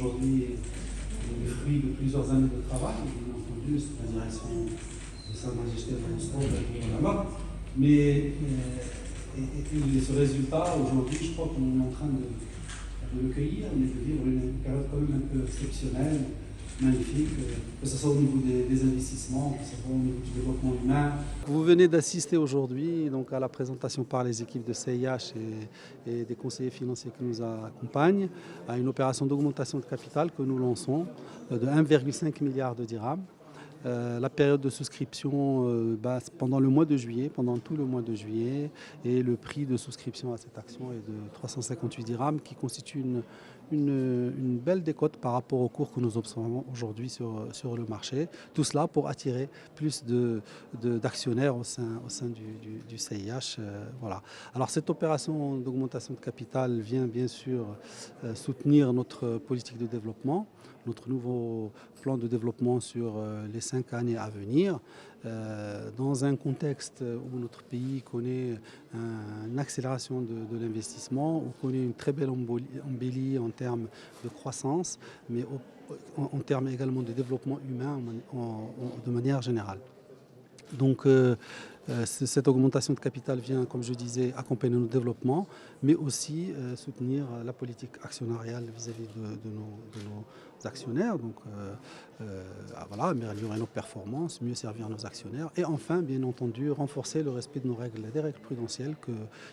aujourd'hui est le fruit de plusieurs années de travail, bien entendu, sous la direction de Sa Majesté le Roi. Mais ce résultat, aujourd'hui, je crois qu'on est en train de le cueillir, mais de vivre une période quand même un peu exceptionnelle, magnifique, que ce soit au niveau des investissements, que ce soit au niveau du développement humain. Vous venez d'assister aujourd'hui donc, à la présentation par les équipes de CIH et des conseillers financiers qui nous accompagnent à une opération d'augmentation de capital que nous lançons de 1,5 milliard de dirhams. La période de souscription pendant le mois de juillet, pendant tout le mois de juillet, et le prix de souscription à cette action est de 358 dirhams, qui constitue une belle décote par rapport au cours que nous observons aujourd'hui sur le marché. Tout cela pour attirer plus d'actionnaires au sein du CIH. Voilà. Alors cette opération d'augmentation de capital vient bien sûr soutenir notre politique de développement, notre nouveau plan de développement sur les 5 années à venir, dans un contexte où notre pays connaît une accélération de l'investissement, où connaît une très belle embellie en termes de croissance, mais en termes également de développement humain de manière générale. Donc cette augmentation de capital vient, comme je disais, accompagner notre développement, mais aussi soutenir la politique actionnariale vis-à-vis de nos actionnaires. Donc voilà, améliorer nos performances, mieux servir nos actionnaires et enfin, bien entendu, renforcer le respect de des règles prudentielles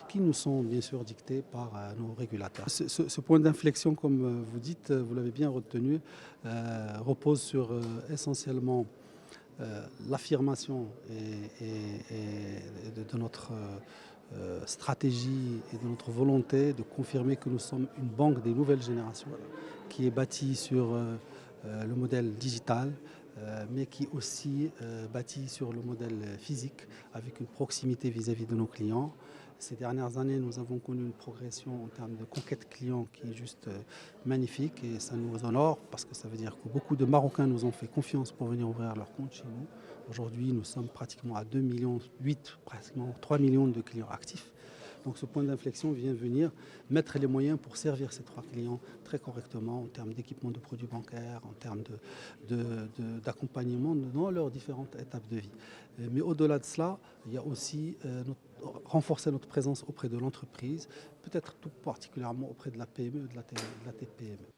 qui nous sont bien sûr dictées par nos régulateurs. Ce point d'inflexion, comme vous dites, vous l'avez bien retenu, repose sur essentiellement l'affirmation de notre stratégie et de notre volonté de confirmer que nous sommes une banque des nouvelles générations qui est bâtie sur le modèle digital, mais qui est aussi bâtie sur le modèle physique avec une proximité vis-à-vis de nos clients. Ces dernières années, nous avons connu une progression en termes de conquête client qui est juste magnifique et ça nous honore parce que ça veut dire que beaucoup de Marocains nous ont fait confiance pour venir ouvrir leur compte chez nous. Aujourd'hui, nous sommes pratiquement à 2,8 millions, pratiquement 3 millions de clients actifs. Donc ce point d'inflexion vient venir mettre les moyens pour servir ces 3 clients très correctement en termes d'équipement de produits bancaires, en termes d'accompagnement dans leurs différentes étapes de vie. Mais au-delà de cela, il y a aussi renforcer notre présence auprès de l'entreprise, peut-être tout particulièrement auprès de la PME et de la TPME.